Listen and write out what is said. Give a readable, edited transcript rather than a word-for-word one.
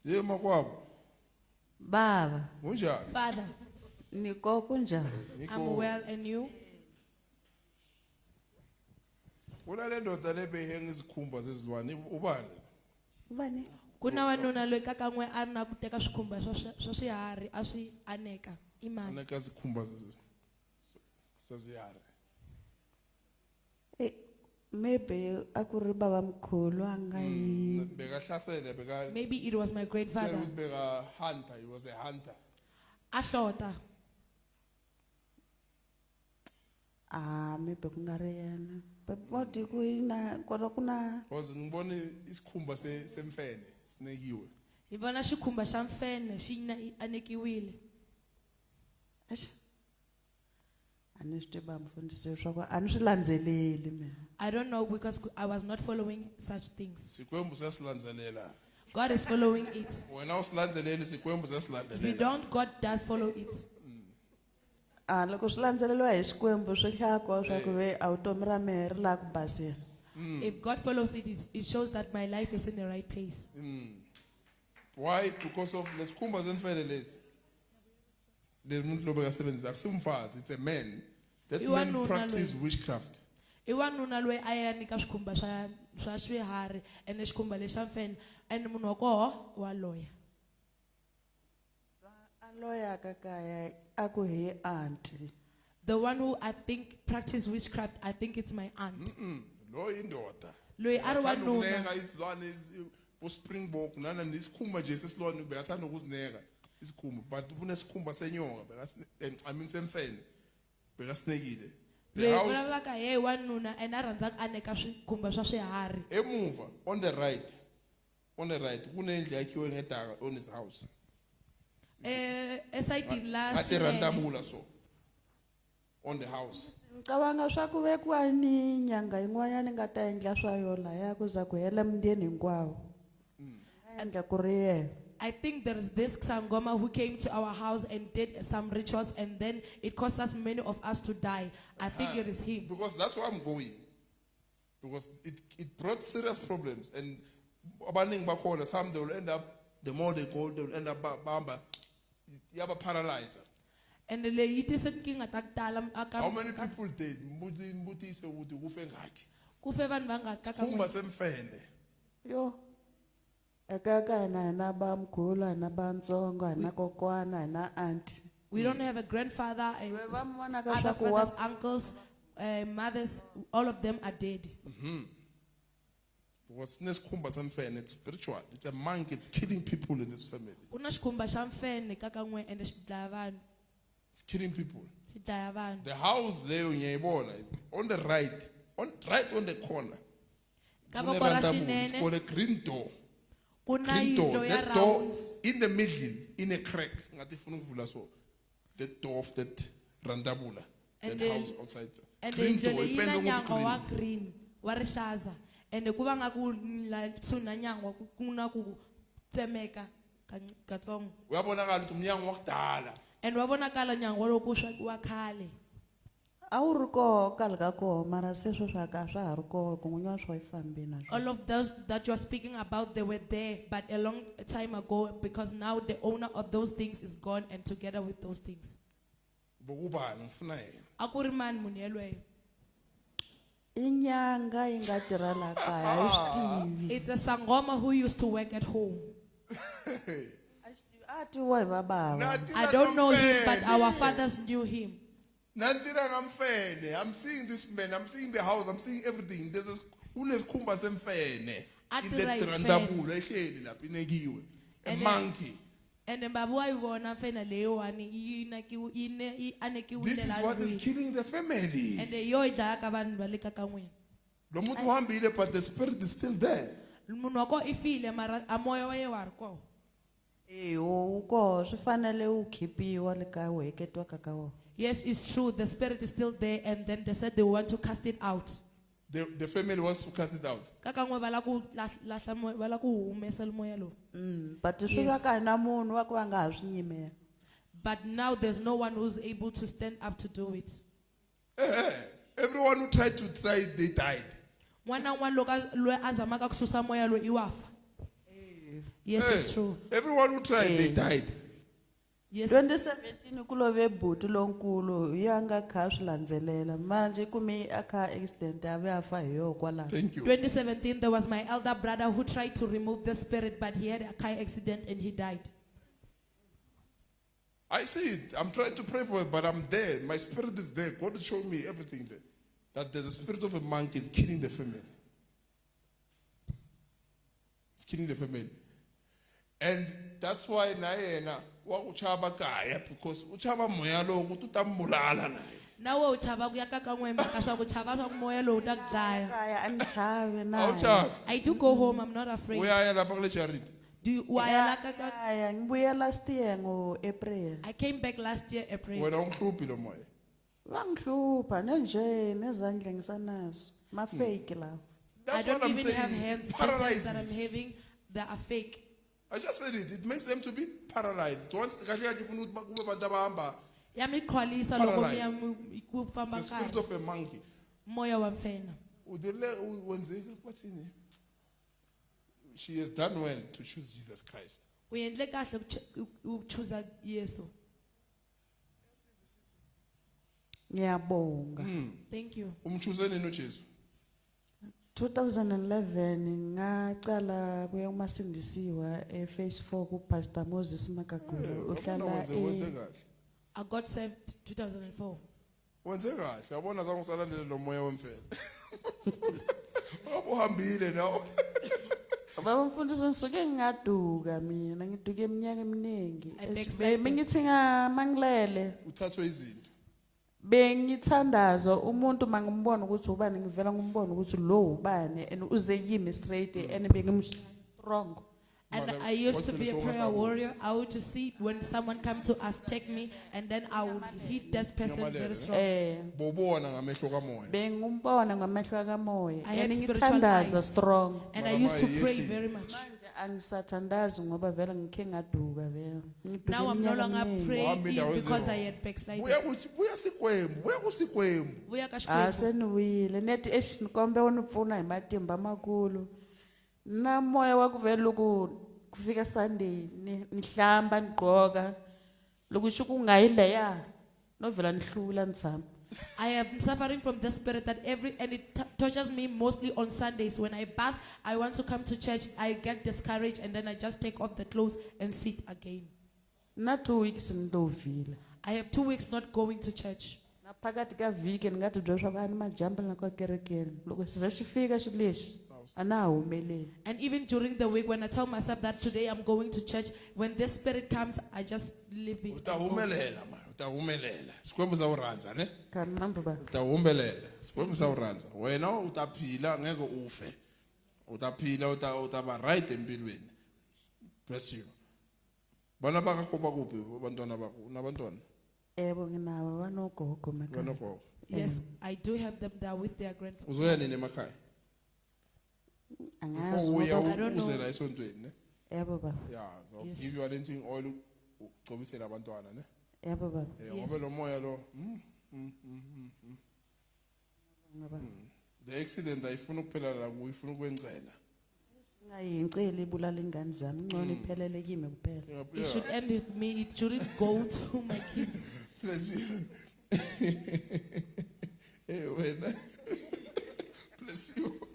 Ye makwabo. Baba, Unjani? Father, niko kunjani? I'm well and you? Una le ndoda lebehenga izikhumba zezilwane ubani? Ubani? Kuna wanuna loyi kakangwe a ri na ku teka swikhumba swa swiharhi a swi aneka i mani? Aneka izikhumba zeziyare. Maybe akuri baba mkhulu anga yi. Bekahlasele beka Maybe it was my grandfather. beka hunter, he was a hunter. A hlota. Maybe kungari yena. Bodi kuina kuna. Because ngibone isikhumba semfene sinekiwe. Hi vona xikhumba xa mfene xi anekiwile. Aniswi bamfundise swa aniswi landzeleli mina. I don't know because I was not following such things. Sikwembu sesilandzelela. God is following it. Wena usilandzeleli sikwembu If you sesilandzelela. don't, God does follow it. Loko swi landzeleliwa hi Xikwembu swi hlakwa swa ku ve vutomi ra mehe ri la ku basela. If God follows it, it shows that my life is in the right place. Why? Because of lesikhumba semfene lesi. Le muntu lobeka sebenzisa akusimfazi, it's a man. That man Iwanuna practice loyi. witchcraft. I wanuna loyi a ya nyika swikhumba swa swiharhi ene xikhumba lexa mfene and munhu wa koho wa loya. Aloya ka kaya aku hi auntie. The one who I think practice witchcraft, I think it's my aunt. Lo indoda. Loyi a ri Uyathanda wanuna. ukuneka izilwane Springbok nana nisikhumba nje sesilwane bekathanda ukuzineka isikhumba but kunesikhumba senyoka I mean semfene bekasinekile. The Loyi house vulavulaka hi wanuna and a rhandza ku aneka swikhumba swa swiharhi. emuva on the right kunendlu yakhiwe ngedaka on his house. Esayidini la Ati swinene. rantabula so on the house. Ngicabanga swa ku vekiwa ni nyanga yin'wanyana nga ta endla swa yola ya ku za ku hela mundeni hinkwawo. Endla ku ri yena. I think there is this Sangoma who came to our house and did some rituals and then it cost us many of us to die. I think it is him. Because that's where I'm going. Because it brought serious problems and abaningi bakhona some they will end up the more they go they will end up bamba yaba paralyzer. And le yiti senkinga takutala How many people did mbutise ukuthi kufe ngakhi? kufe vanhu vangaka Khumba semfene. Yo. Eka ka na ba mkhulu na ba ntsongo na kokwana na auntie. We don't have a grandfather, Va mona ka other swa ku fathers, uncles, mothers, all of them are dead. Because nesikhumba semfene it's spiritual. It's a monk, it's killing people in this family. Kuna xikhumba xa mfene kakangwe and xi dlaya vanhu. It's killing people. Xi dlaya vanhu. The house leyo ngiyayibona on the right on the corner. Ka Kune voko ra randabulo, it's xinene called a green door. kuna Green door. yindlo ya That door round. in the middle, in a crack. Ngathi ifuna ukuvula so. That door of that randabula. That And then- house outside. And Green yindlo door. leyi yi na Ipende nyangwa wa ngokugreen. green wa rihlaza and ku va nga ku la kusuhi na nyangwa ku na ku tsemeka katsongo Uyabonakala ukuthi umnyango wakudala. and wa vonakala nyangwa loko wa khale. A wu ri koho kale ka koho mara se swo swa ka swa ha ri koho kun'wana swa yi fambi na swona. All of those that you are speaking about, they were there, but a long time ago, because now the owner of those things is gone, and together with those things. Bokubani ngifuna yena. A ku ri mani munhu yelweyo? Inyanga yi nga tirha la kaya a yi swi tivi. It's a Sangoma who used to work at home. A tiwa hi va bava. Nathi I don't know him, but namfene. our fathers knew him. Nantira ngamfene. I'm seeing this man. I'm seeing the house. I'm seeing everything. There's a unesikhumba semfene. Atira Ile ifene. randabulo ehleli lapha inekiwe. A And then- monkey. And then babu wa yivona mfena leyo wani yi anekiwile This is what is la killing the family. and yo yi dlaya ka vanhu va le ka kan'wini. Lo muntu uhambile but the spirit is still there. Munhu wa ko i file mara a moya wa ye wa ri kona. Wu koho swi fanele wu khipiwa le ka wu heketiwaka ka wona. Yes, it's true. The spirit is still there, and then they said they want to cast it out. The family wants to cast it out. Kakangwe va la ku lahla moya, va la ku humesa moya lowu. But swi Yes. va ka na munhu wa ku va nga ha swi nyimela. But now there's no one who's able to stand up to do it. Everyone who tried to try it, they died. N'wana wun'wana loyi a zamaka ku susa moya lowu i wafa. Yes, it's true. Everyone who tried, they Eh. died. Yes. 2017 kulove bhuti lonkulu yanga kha swilandzelela manje kume a car accident ave afa hi yo kwala. Thank you. 2017, there was my elder brother who tried to remove the spirit, but he had a car accident and he died. I see it. I'm trying to pray for it, but I'm there. My spirit is there. God is showing me everything there. That there's a spirit of a monkey is killing the family. It's killing the family. And that's why Naena wa uchaba kaya because uchaba moya lo ukuthi utambulala naye. Now, uchaba kuyaka kangwe makasha uchaba swa kumoya lo uta kudlaya. Kaya angichavi na. Awuchabi. I do go home, I'm not afraid. Uyaya lapha kule charity. Do you, waya la kaka- Kaya ngibuye last year ngo April. I came back last year, April. Wena ungihluphi lo moya. Wangihlupha nje nezandla ngisanazo. Ma fake lawo. I That's don't what I'm even have saying. hands. It The hands that I'm paralyzes. having, they are fake. I just said it. It makes them to be paralyzed. Once kahle kahle ufuna ukuthi kube abantu abahamba Yamiqhwalisa loko Paralyzed. kufamba the spirit kaya. of a monkey. Moya wamfena. Udele wenzeka kwathini? She has done well to choose Jesus Christ. Uyendle kahle ukuchuza Yesu. Ngiyabonga. Thank you. Umchoose nini uJesu? 2011 ngacala kuya kumasindisiwa phase 4 ku Pastor Moses Makagula Wabona uhlala wenze kahle. I got saved 2004. Wenze kahle. Yabona zange usalandele lo moya wemfela. Wabuhambile nawo. Baba mfundisi ngisuke ngingaduka mina ngiduke eminyaka eminingi. I backslided. Bengithi mangilele Uthathwe izinto. bengithandaza umuntu mangimbona ukuthi ubani ngivela ngumbona ukuthi lo ubani and uze yimi straight and strong. And Mara, I used to what's be the a song prayer sabo? warrior. I would to see when someone come to us, take me, and then I would hit that person Nyamalele. very strong. Bobona ngamehlo kamoya. Bengumbona ngamehlo kamoya I had and spiritual ngithandaza eyes. strong. And I Mara used to maye pray yehlile. very much. Manje angisathandazi ngoba vela ngikhe ngaduka vela. Ngiduke Now I'm no iminyaka longer eminingi. praying Wahamba indawo because ezero. I had backslided. Buya sikwembu, buya kusikwembu. Vuya ka Xikwembu. Seniwile neti exinikombe u ni pfuna hi matimba makulu na moya wa ku vela loko ku fika Sunday ni hlamba ni gqoka loko xi ku nga yi leya no vela ni hlula ni tshama. I am suffering from the spirit that and it tortures me mostly on Sundays. When I bath, I want to come to church, I get discouraged and then I just take off the clothes and sit again. Na 2 weeks ni lovile I have 2 weeks not going to church. na phakati ka vhiki ni nga ti byela swa ku a ni majambu na ka kerekeni loko se za xi fika xi lexi a na ha humeleli. And even during the week, when I tell myself that today I'm going to church, when this spirit comes, I just leave it. and go. Utahumelela ma, utahumelela. Sikwembu sawuranza ne? Khani mambo ba Utahumelela. Sikwembu sawuranza. Wena utaphila ngeke ufe. Utaphila utaba right empilweni. Bless you. Bana bakho bakuphi abantwana bakho? Unabantwana? ebo nginawo banogogo makhaya. Banokho. Yes, I do have them there with their grandfather. Uzoya nini emakhaya? Angazi Before uya ngoba I don't know. uzela esontweni ne? ebo ba Yeah, so Yes. give you anointing oil ugcobisela abantwana ne? ebo ba Ngoba lo moya lo. ngaba The accident ayifuna ukuphela la kuyo, ifuna ukwencela. ngayicela ibulala ingane zami ngcono iphelele kimi kuphela. It should end with me. It shouldn't go to my kids. Bless you. Hey, wena. Bless you.